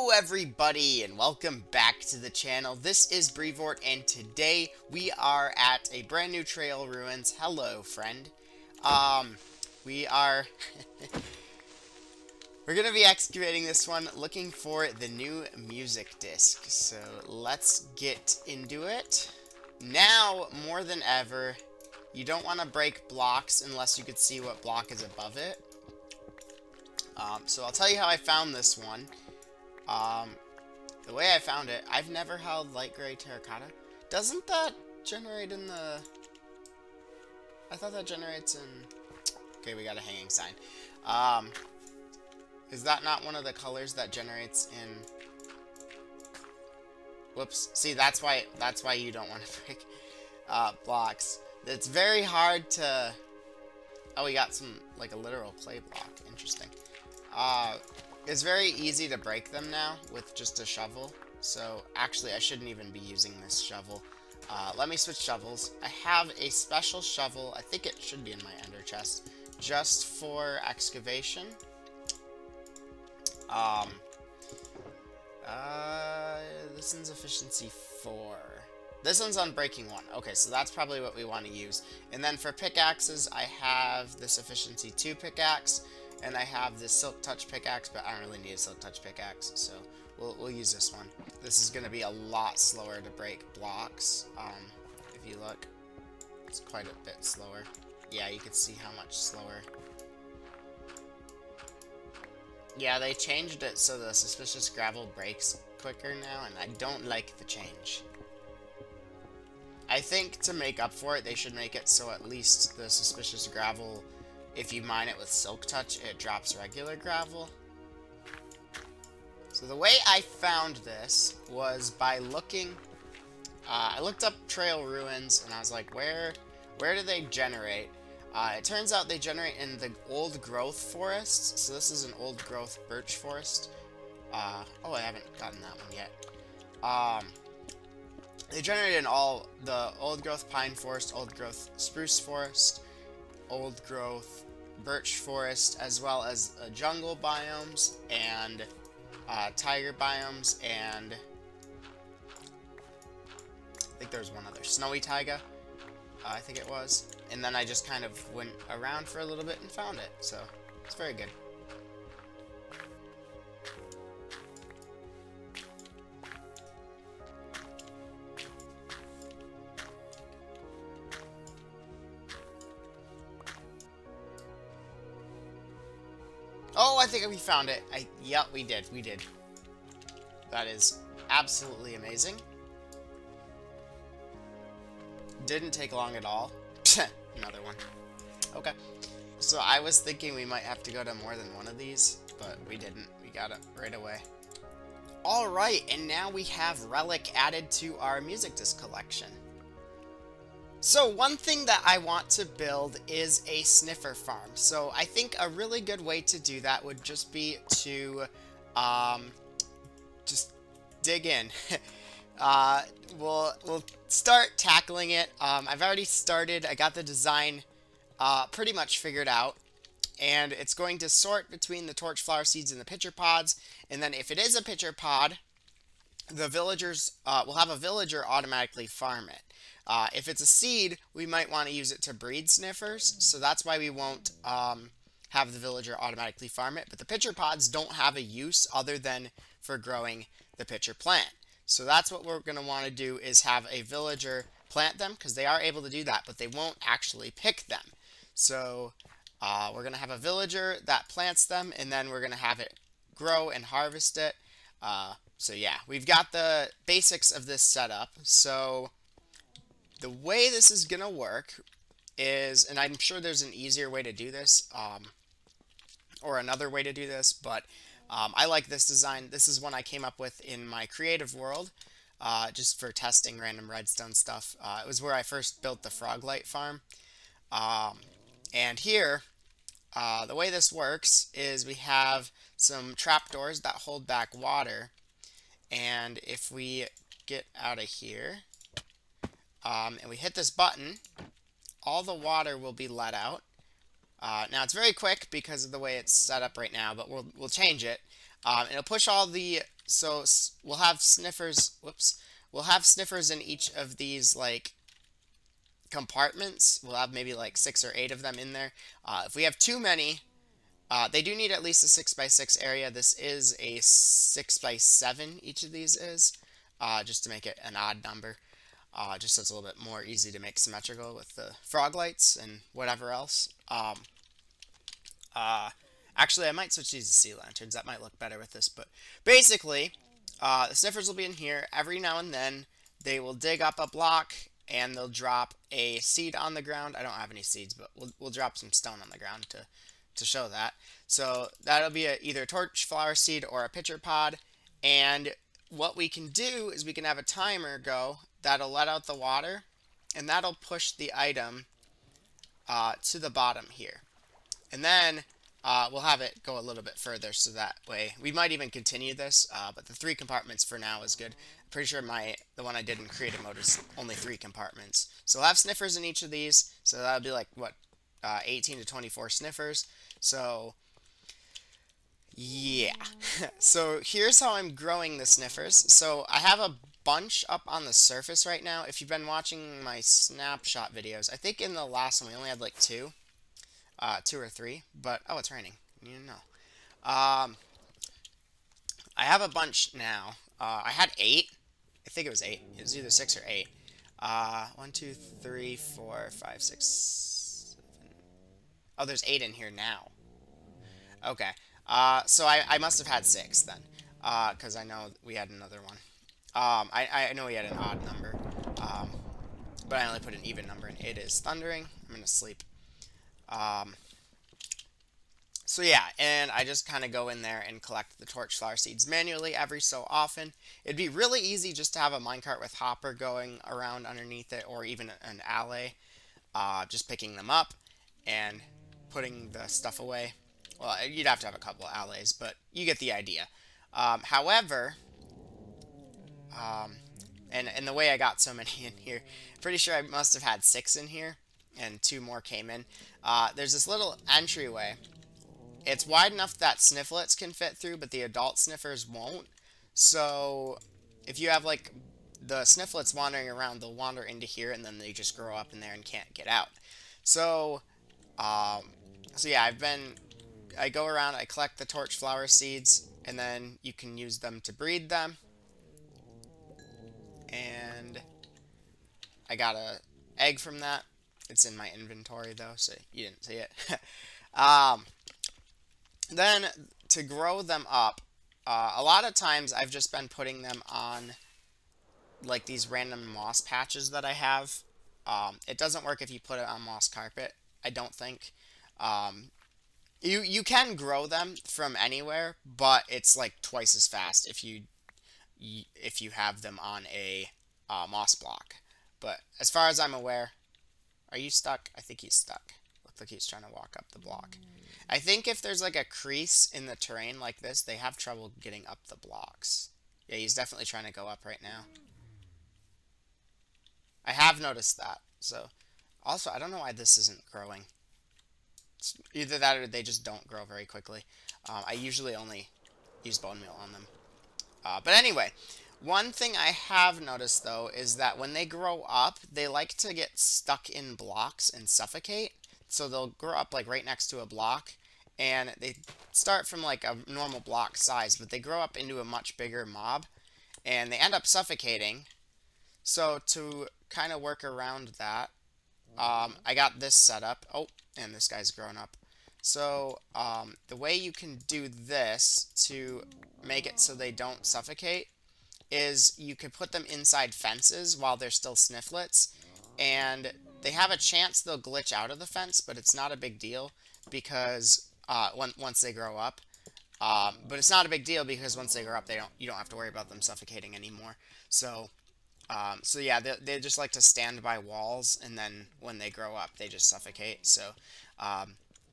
Hello everybody and welcome back to the channel. This is Brevort and today we are at a brand new trail ruins. Hello friend. We are we're gonna be excavating this one looking for the new music disc. So let's get into it. Now more than ever, you don't want to break blocks unless you could see what block is above it. So I'll tell you how I found this one. The way I found it, I've never held light gray terracotta. Doesn't that generate in the... I thought that generates in... Okay, we got a hanging sign. Is that not one of the colors that generates in... Whoops. See, that's why you don't want to break blocks. It's very hard to... Oh, we got some, like a literal clay block. Interesting. It's very easy to break them now with just a shovel. So actually I shouldn't even be using this shovel. Let me switch shovels. I have a special shovel. I think it should be in my ender chest. Just for excavation. This one's efficiency 4. This one's on breaking 1. Okay, so that's probably what we want to use. And then for pickaxes, I have this efficiency 2 pickaxe. And I have this silk touch pickaxe, but I don't really need a silk touch pickaxe, so we'll use this one. This is going to be a lot slower to break blocks. If you look, it's quite a bit slower. Yeah, you can see how much slower. Yeah, they changed it so the suspicious gravel breaks quicker now, and I don't like the change. I think to make up for it, they should make it so at least the suspicious gravel, if you mine it with silk touch, it drops regular gravel. So the way I found this was by looking, I looked up trail ruins and I was like, where do they generate? It turns out they generate in the old growth forests. So this is an old growth birch forest. Oh, I haven't gotten that one yet. They generate in all the old growth pine forest, old growth spruce forest, old growth birch forest, as well as jungle biomes and tiger biomes, and I think there's one other, snowy taiga, I think it was. And then I just kind of went around for a little bit and found it, so it's very good. Oh, I think we found it. Yep, we did. That is absolutely amazing. Didn't take long at all. Another one. Okay. So I was thinking we might have to go to more than one of these, but we didn't. We got it right away. Alright, and now we have Relic added to our music disc collection. So one thing that I want to build is a sniffer farm. So I think a really good way to do that would just be to just dig in. We'll start tackling it. I've already started. I got the design pretty much figured out. And it's going to sort between the torch flower seeds and the pitcher pods. And then if it is a pitcher pod, the villagers will have a villager automatically farm it. If it's a seed, we might want to use it to breed sniffers, so that's why we won't have the villager automatically farm it. But the pitcher pods don't have a use other than for growing the pitcher plant. So that's what we're going to want to do, is have a villager plant them, because they are able to do that, but they won't actually pick them. So we're going to have a villager that plants them, and then we're going to have it grow and harvest it. So yeah, we've got the basics of this setup. So the way this is going to work is, and I'm sure there's an easier way to do this, or another way to do this, but I like this design. This is one I came up with in my creative world, just for testing random redstone stuff. It was where I first built the Froglight farm. And here, the way this works is we have some trapdoors that hold back water. And if we get out of here, and we hit this button, all the water will be let out. Now it's very quick because of the way it's set up right now, but we'll change it. It'll push all the so we'll have sniffers. Whoops. We'll have sniffers in each of these like compartments. We'll have maybe like 6 or 8 of them in there. If we have too many, they do need at least a 6x6 area. This is a 6x7. Each of these is, just to make it an odd number. Just so it's a little bit more easy to make symmetrical with the frog lights and whatever else. Uh, Actually, I might switch these to sea lanterns. That might look better with this. But basically, the sniffers will be in here. Every now and then, they will dig up a block and they'll drop a seed on the ground. I don't have any seeds, but we'll drop some stone on the ground to show that. So that'll be either a torch flower seed or a pitcher pod. And what we can do is we can have a timer go that'll let out the water, and that'll push the item to the bottom here. And then we'll have it go a little bit further, so that way we might even continue this, but the 3 compartments for now is good. I'm pretty sure the one I did in creative mode is only 3 compartments. So we'll have sniffers in each of these, so that'll be like, what, 18 to 24 sniffers. So yeah. So here's how I'm growing the sniffers. So I have a bunch up on the surface right now. If you've been watching my snapshot videos, I think in the last one we only had like 2. 2 or 3, but oh, it's raining. You know. I have a bunch now. I had 8. I think it was 8. It was either 6 or 8. 1, 2, 3, 4, 5, 6, 7. Oh, there's 8 in here now. Okay. So I must have had 6 then, because I know we had another one. I know we had an odd number, but I only put an even number, and it is thundering. I'm gonna sleep. So yeah, and I just kind of go in there and collect the torch flower seeds manually every so often. It'd be really easy just to have a minecart with hopper going around underneath it, or even an alley, just picking them up and putting the stuff away. Well, you'd have to have a couple of alleys, but you get the idea. However, and the way I got so many in here, pretty sure I must have had 6 in here, and 2 more came in. There's this little entryway. It's wide enough that snifflets can fit through, but the adult sniffers won't. So if you have like the snifflets wandering around, they'll wander into here, and then they just grow up in there and can't get out. So, so yeah, I go around, I collect the torch flower seeds, and then you can use them to breed them. And I got a egg from that. It's in my inventory though, so you didn't see it. um, then to grow them up, a lot of times I've just been putting them on like these random moss patches that I have. It doesn't work if you put it on moss carpet, I don't think. You can grow them from anywhere, but it's like twice as fast if you have them on a moss block. But as far as I'm aware, are you stuck? I think he's stuck. Looks like he's trying to walk up the block. I think if there's like a crease in the terrain like this, they have trouble getting up the blocks. Yeah, he's definitely trying to go up right now. I have noticed that. So, also, I don't know why this isn't growing. It's either that or they just don't grow very quickly. I usually only use bone meal on them. But anyway, one thing I have noticed though is that when they grow up, they like to get stuck in blocks and suffocate. So they'll grow up like right next to a block, and they start from like a normal block size, but they grow up into a much bigger mob, and they end up suffocating. So to kind of work around that, I got this set up. Oh, and this guy's grown up. So the way you can do this to make it so they don't suffocate is you could put them inside fences while they're still snifflets, and they have a chance they'll glitch out of the fence, but it's not a big deal because once they grow up. But it's not a big deal because once they grow up, you don't have to worry about them suffocating anymore. So so yeah, they just like to stand by walls, and then when they grow up, they just suffocate. So,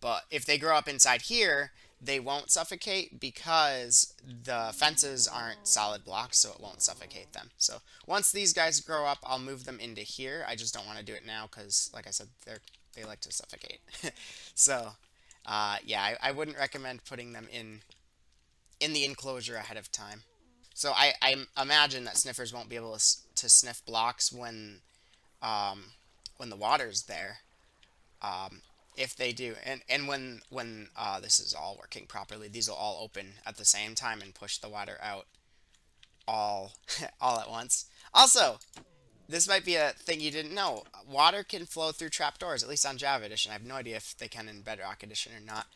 but if they grow up inside here, they won't suffocate because the fences aren't solid blocks, so it won't suffocate them. So once these guys grow up, I'll move them into here. I just don't want to do it now because, like I said, they like to suffocate. So, yeah, I wouldn't recommend putting them in the enclosure ahead of time. So I imagine that sniffers won't be able to sniff blocks um, when the water's there. Um, if they do, and when this is all working properly, these will all open at the same time and push the water out all all at once. Also, this might be a thing you didn't know. Water can flow through trapdoors, at least on Java Edition. I have no idea if they can in Bedrock Edition or not,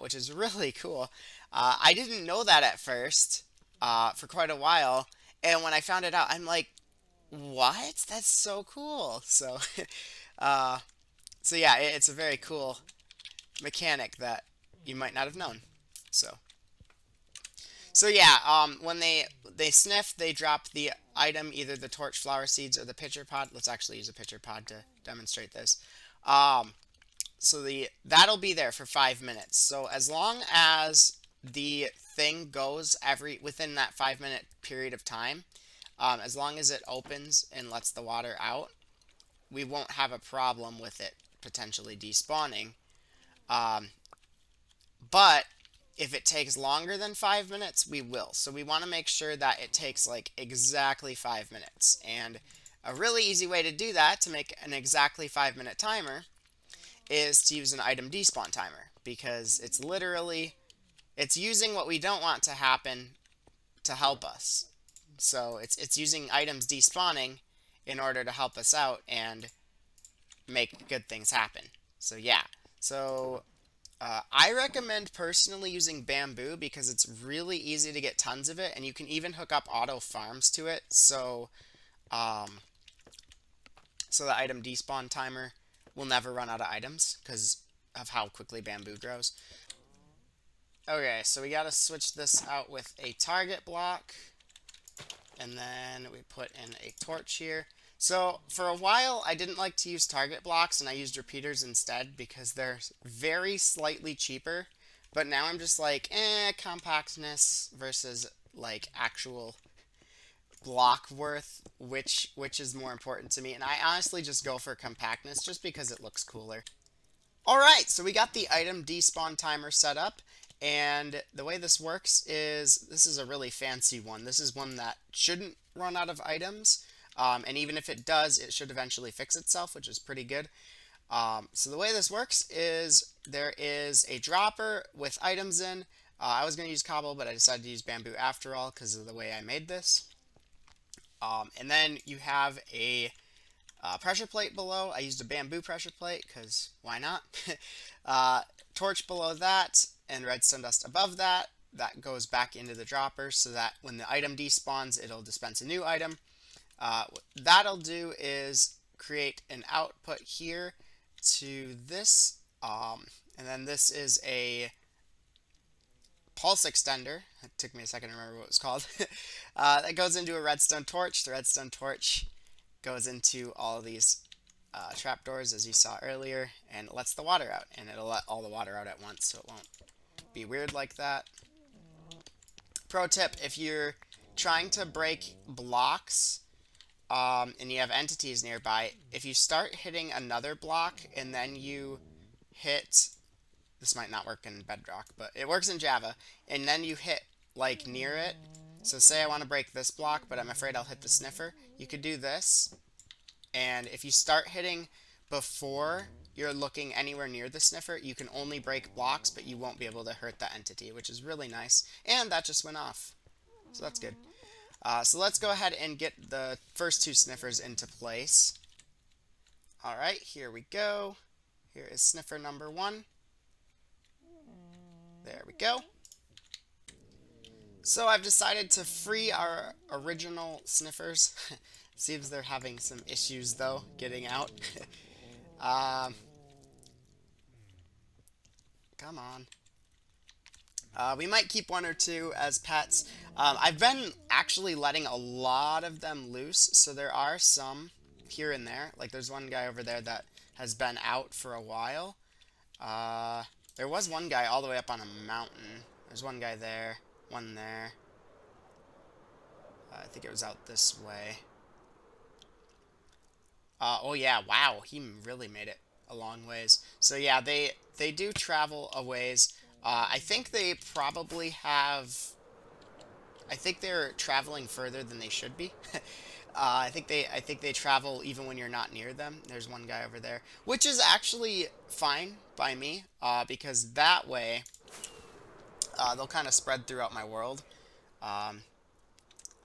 which is really cool. I didn't know that at first for quite a while, and when I found it out, I'm like, what? That's so cool. So, uh, so yeah, it's a very cool mechanic that you might not have known. So yeah, when they sniff, they drop the item, either the torch, flower seeds, or the pitcher pod. Let's actually use a pitcher pod to demonstrate this. Um, so the that'll be there for 5 minutes. So as long as the thing goes every within that 5 minute period of time, as long as it opens and lets the water out, we won't have a problem with it potentially despawning. Um, but if it takes longer than 5 minutes, we will. So we want to make sure that it takes like exactly 5 minutes. And a really easy way to do that, to make an exactly 5 minute timer, is to use an item despawn timer, because it's using what we don't want to happen to help us. So it's using items despawning in order to help us out and make good things happen. So yeah. So I recommend personally using bamboo because it's really easy to get tons of it, and you can even hook up auto farms to it. Um, so the item despawn timer will never run out of items because of how quickly bamboo grows. Okay, so we gotta switch this out with a target block, and then we put in a torch here. So for a while, I didn't like to use target blocks, and I used repeaters instead because they're very slightly cheaper. But now I'm just like, compactness versus like actual block worth, which is more important to me. And I honestly just go for compactness just because it looks cooler. Alright, so we got the item despawn timer set up, and the way this works is, this is a really fancy one. This is one that shouldn't run out of items, and even if it does, it should eventually fix itself, which is pretty good. So the way this works is, there is a dropper with items in. I was going to use cobble, but I decided to use bamboo after all because of the way I made this. And then you have a pressure plate below. I used a bamboo pressure plate because why not? Torch below that, and redstone dust above that. That goes back into the dropper so that when the item despawns, it'll dispense a new item. What that'll do is create an output here to this, and then this is a pulse extender. It took me a second to remember what it was called. That goes into a redstone torch. The redstone torch goes into all of these trapdoors, as you saw earlier, and lets the water out, and it'll let all the water out at once, so it won't be weird like that. Pro tip: if you're trying to break blocks and you have entities nearby, if you start hitting another block and then you hit, this might not work in Bedrock, but it works in Java, and then you hit like near it. So say I want to break this block, but I'm afraid I'll hit the sniffer. You could do this, and if you start hitting before you're looking anywhere near the sniffer, you can only break blocks, but you won't be able to hurt that entity, which is really nice. And that just went off, so that's good. So let's go ahead and get the first two sniffers into place. Alright, here we go. Here is sniffer number 1. There we go. So I've decided to free our original sniffers. Seems they're having some issues though, getting out. Come on. We might keep one or two as pets. I've been actually letting a lot of them loose, so there are some here and there. Like there's one guy over there that has been out for a while. There was one guy all the way up on a mountain. There's one guy there, one there. I think it was out this way. Oh yeah, wow, he really made it a long ways. So yeah, they do travel a ways. I think they probably have I think they're traveling further than they should be. I think they travel even when you're not near them. There's one guy over there, which is actually fine by me, because that way they'll kind of spread throughout my world. Um,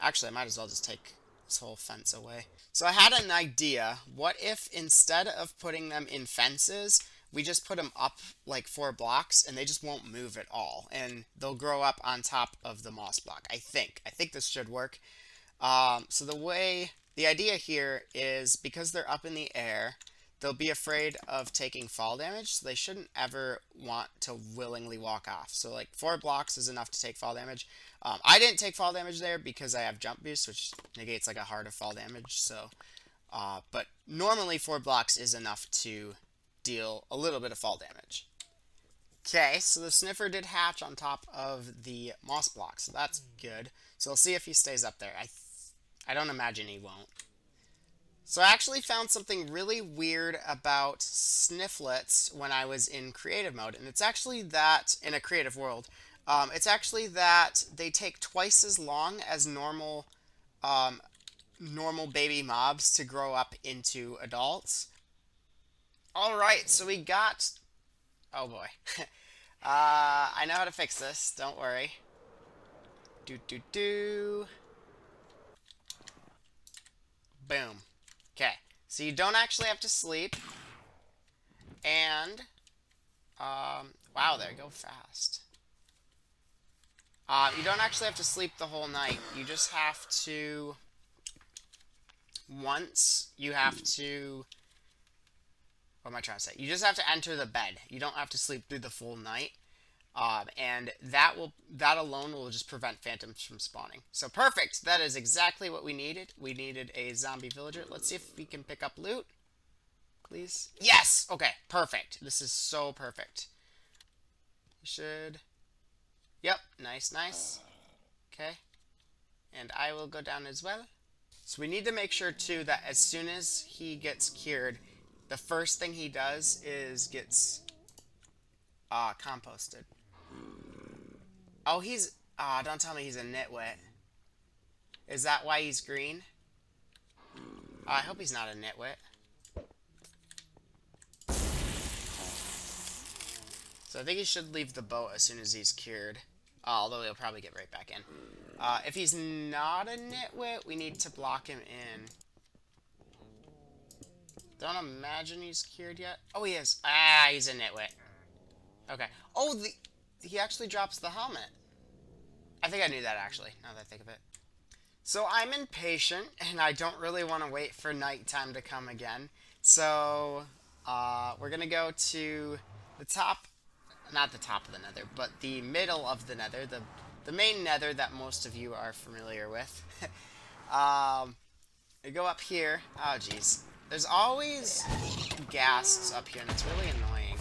Actually, I might as well just take this whole fence away. So I had an idea. What if instead of putting them in fences, we just put them up like 4 blocks and they just won't move at all, and they'll grow up on top of the moss block. I think this should work. So the idea here is because they're up in the air, they'll be afraid of taking fall damage, so they shouldn't ever want to willingly walk off. So like 4 blocks is enough to take fall damage. I didn't take fall damage there because I have jump boost, which negates like a heart of fall damage. So, but normally 4 blocks is enough to deal a little bit of fall damage. Okay, so the sniffer did hatch on top of the moss block, so that's good. So we'll see if he stays up there. I don't imagine he won't. So I actually found something really weird about snifflets when I was in creative mode, and it's actually that, in a creative world, it's actually that they take twice as long as normal baby mobs to grow up into adults. Alright, so we got... Oh boy. I know how to fix this, don't worry. Do. Boom. Okay, so you don't actually have to sleep, and, wow, there you go, fast. You don't actually have to sleep the whole night. You just have to, what am I trying to say? You just have to enter the bed. You don't have to sleep through the full night. And that alone will just prevent phantoms from spawning. So perfect. That is exactly what we needed. We needed a zombie villager. Let's see if we can pick up loot. Please. Yes. Okay. Perfect. This is so perfect. You should. Yep. Nice. Okay. And I will go down as well. So we need to make sure too that as soon as he gets cured, the first thing he does is gets composted. Oh, he's... don't tell me he's a nitwit. Is that why he's green? I hope he's not a nitwit. So I think he should leave the boat as soon as he's cured. Although he'll probably get right back in. If he's not a nitwit, we need to block him in. Don't imagine he's cured yet. Oh, he is. He's a nitwit. Okay. Oh, he actually drops the helmet. I think I knew that, actually, now that I think of it. So I'm impatient, and I don't really want to wait for nighttime to come again. So we're going to go to the top, not the top of the nether, but the middle of the nether, the main nether that most of you are familiar with. We go up here. Oh, jeez. There's always ghasts up here, and it's really annoying.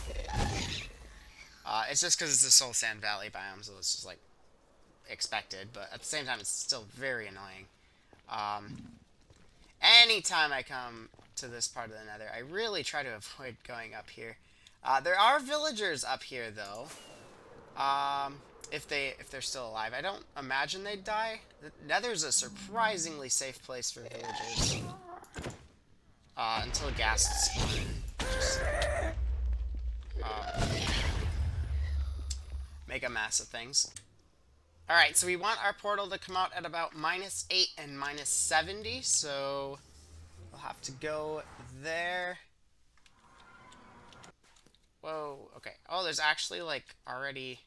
It's just because it's the Soul Sand Valley biome, so it's just like expected, but at the same time, it's still very annoying. Anytime I come to this part of the nether, I really try to avoid going up here. There are villagers up here, though. If they're still alive. I don't imagine they'd die. The nether's a surprisingly safe place for villagers. Until ghasts spawn. Just, make a mess of things. Alright, so we want our portal to come out at about -8 and -70, so we'll have to go there. Whoa, okay. Oh, there's actually, like, already...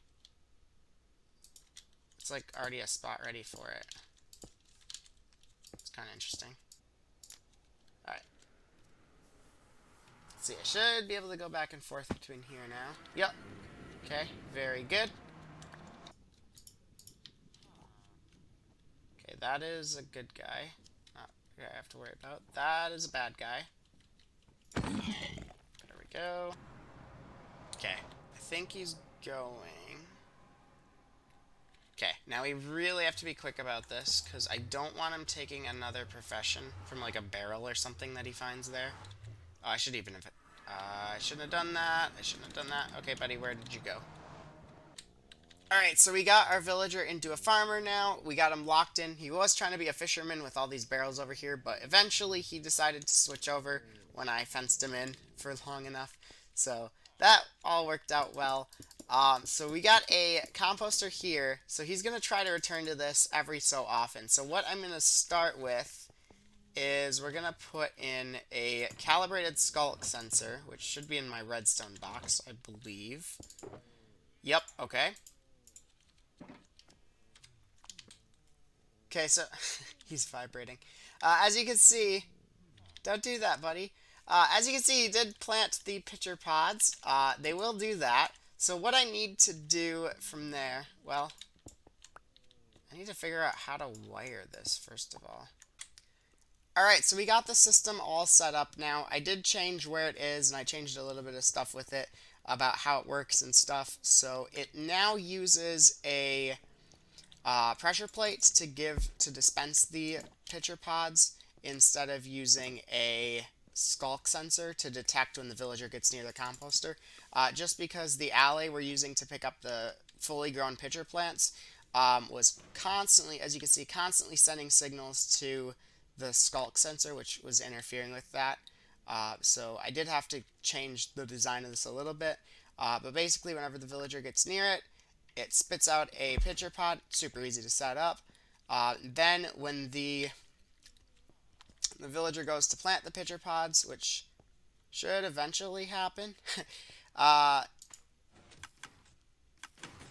It's, like, already a spot ready for it. It's kind of interesting. Alright. Let's see, I should be able to go back and forth between here now. Yep. Okay, very good. Okay, that is a good guy. Not a guy I have to worry about. That is a bad guy. There we go. Okay, I think he's going. Okay, now we really have to be quick about this, because I don't want him taking another profession from like a barrel or something that he finds there. Oh, I should even have... I shouldn't have done that. I shouldn't have done that. Okay, buddy, where did you go? Alright, so we got our villager into a farmer now. We got him locked in. He was trying to be a fisherman with all these barrels over here, but eventually he decided to switch over when I fenced him in for long enough. So that all worked out well. So we got a composter here. So he's going to try to return to this every so often. So what I'm going to start with is we're going to put in a calibrated skulk sensor, which should be in my redstone box, I believe. Yep, okay. Okay, so he's vibrating. As you can see, don't do that, buddy. As you can see, he did plant the pitcher pods. They will do that. So what I need to do from there, well, I need to figure out how to wire this first of all. Alright, so we got the system all set up now. I did change where it is, and I changed a little bit of stuff with it about how it works and stuff. So it now uses a pressure plates to dispense the pitcher pods instead of using a skulk sensor to detect when the villager gets near the composter. Just because the alley we're using to pick up the fully grown pitcher plants was constantly, as you can see, constantly sending signals to the skulk sensor, which was interfering with that. So I did have to change the design of this a little bit. But basically, whenever the villager gets near it, it spits out a pitcher pod, super easy to set up. Then when the villager goes to plant the pitcher pods, which should eventually happen, uh,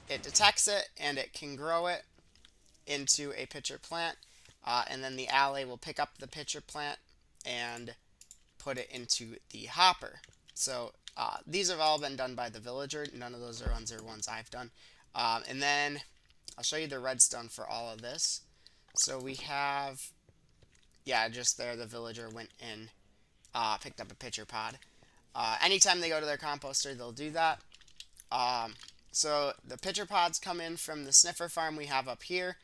it detects it and it can grow it into a pitcher plant. And then the alley will pick up the pitcher plant and put it into the hopper. So these have all been done by the villager. None of those are ones I've done. And then I'll show you the redstone for all of this. So we have, yeah, just there the villager went in, picked up a pitcher pod. Anytime they go to their composter, they'll do that. So the pitcher pods come in from the sniffer farm we have up here.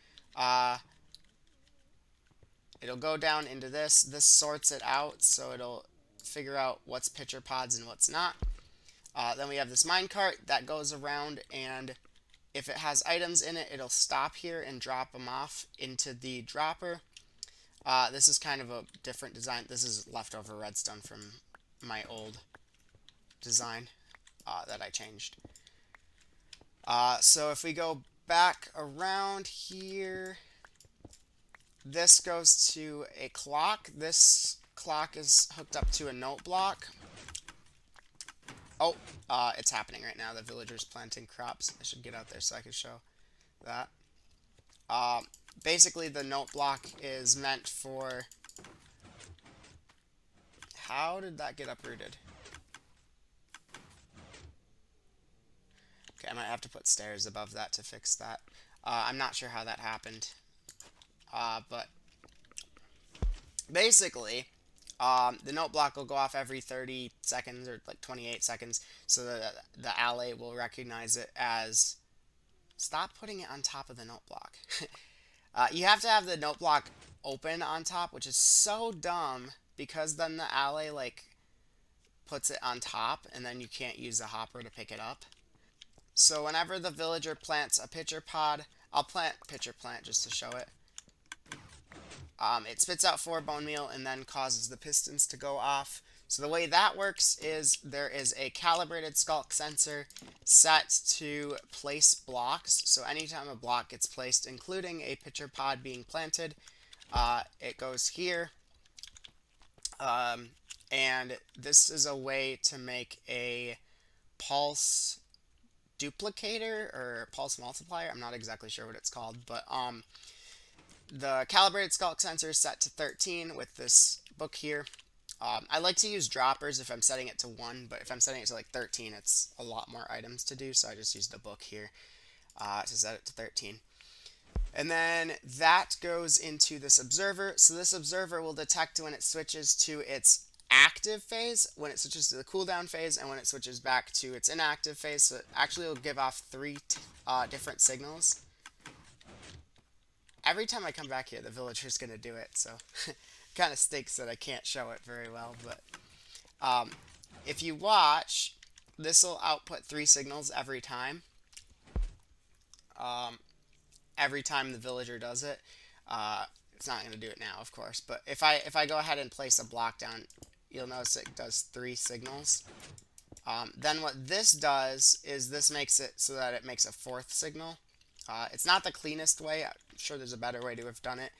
It'll go down into this. This sorts it out, so it'll figure out what's pitcher pods and what's not. Then we have this minecart that goes around, and if it has items in it, it'll stop here and drop them off into the dropper. This is kind of a different design. This is leftover redstone from my old design that I changed. So if we go back around here, this goes to a clock. This clock is hooked up to a note block. Oh, it's happening right now. The villager's planting crops. I should get out there so I can show that. Basically, the note block is meant for... How did that get uprooted? Okay, I might have to put stairs above that to fix that. I'm not sure how that happened. But basically, the note block will go off every 30 seconds or like 28 seconds, so that the alley will recognize it as... Stop putting it on top of the note block. You have to have the note block open on top, which is so dumb, because then the alley like puts it on top, and then you can't use a hopper to pick it up. So whenever the villager plants a pitcher pod, I'll plant pitcher plant just to show it. It spits out 4 bone meal and then causes the pistons to go off. So the way that works is there is a calibrated skulk sensor set to place blocks. So anytime a block gets placed, including a pitcher pod being planted, it goes here. And this is a way to make a pulse duplicator or pulse multiplier. I'm not exactly sure what it's called, but the calibrated skulk sensor is set to 13 with this book here. I like to use droppers if I'm setting it to 1, but if I'm setting it to like 13, it's a lot more items to do, so I just used the book here to set it to 13. And then that goes into this observer. So this observer will detect when it switches to its active phase, when it switches to the cooldown phase, and when it switches back to its inactive phase. So it actually will give off 3 different signals. Every time I come back here, the villager's going to do it, so kind of stinks that I can't show it very well. But if you watch, this will output 3 signals every time. every time the villager does it. It's not going to do it now, of course, but if I go ahead and place a block down, you'll notice it does 3 signals. Then what this does is this makes it so that it makes a 4th signal. It's not the cleanest way. I'm sure there's a better way to have done it.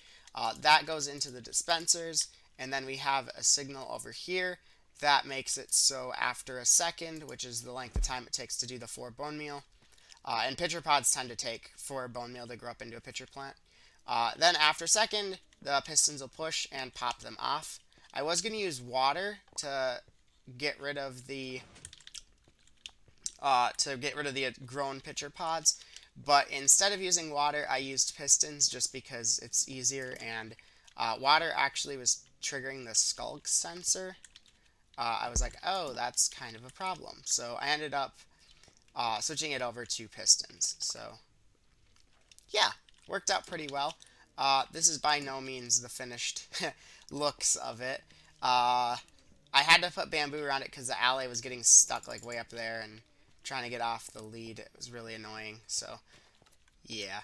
That goes into the dispensers, and then we have a signal over here that makes it so after a second, which is the length of time it takes to do the 4 bone meal, and pitcher pods tend to take 4 bone meal to grow up into a pitcher plant. Then after a second, the pistons will push and pop them off. I was going to use water to get rid of the grown pitcher pods, but instead of using water, I used pistons just because it's easier, and water actually was triggering the skulk sensor. I was like, oh, that's kind of a problem. So I ended up switching it over to pistons. So yeah, worked out pretty well. This is by no means the finished looks of it. I had to put bamboo around it because the alley was getting stuck like way up there and trying to get off the lead. It was really annoying. So yeah.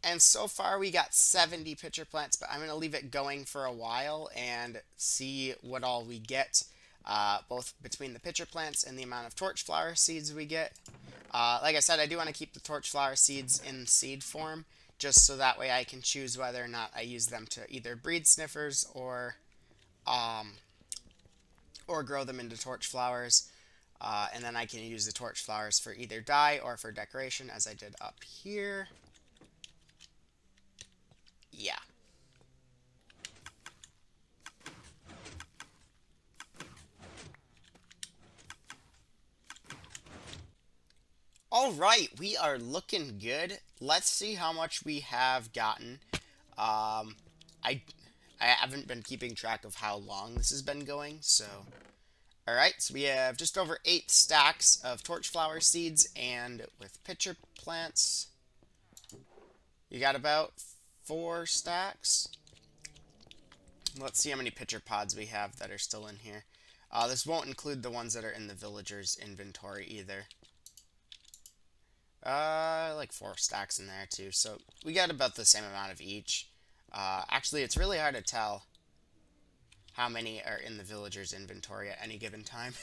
And so far we got 70 pitcher plants, but I'm going to leave it going for a while and see what all we get, both between the pitcher plants and the amount of torch flower seeds we get. Like I said, I do want to keep the torch flower seeds in seed form, just so that way I can choose whether or not I use them to either breed sniffers or grow them into torch flowers. And then I can use the torch flowers for either dye or for decoration, as I did up here. Yeah. Alright, we are looking good. Let's see how much we have gotten. I haven't been keeping track of how long this has been going, so... Alright, so we have just over 8 stacks of torch flower seeds, and with pitcher plants, you got about 4 stacks. Let's see how many pitcher pods we have that are still in here. This won't include the ones that are in the villager's inventory either. Like 4 stacks in there too, so we got about the same amount of each. Actually, it's really hard to tell how many are in the villager's inventory at any given time.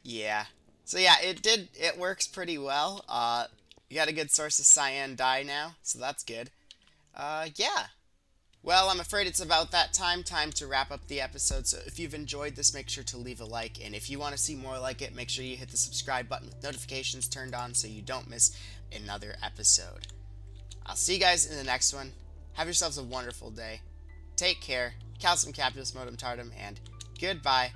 Yeah. So yeah, it works pretty well. You got a good source of cyan dye now, so that's good. Yeah. Well, I'm afraid it's about that time to wrap up the episode, so if you've enjoyed this, make sure to leave a like, and if you want to see more like it, make sure you hit the subscribe button with notifications turned on so you don't miss another episode. I'll see you guys in the next one. Have yourselves a wonderful day. Take care. Calcium Capulus Modum Tardum, and goodbye.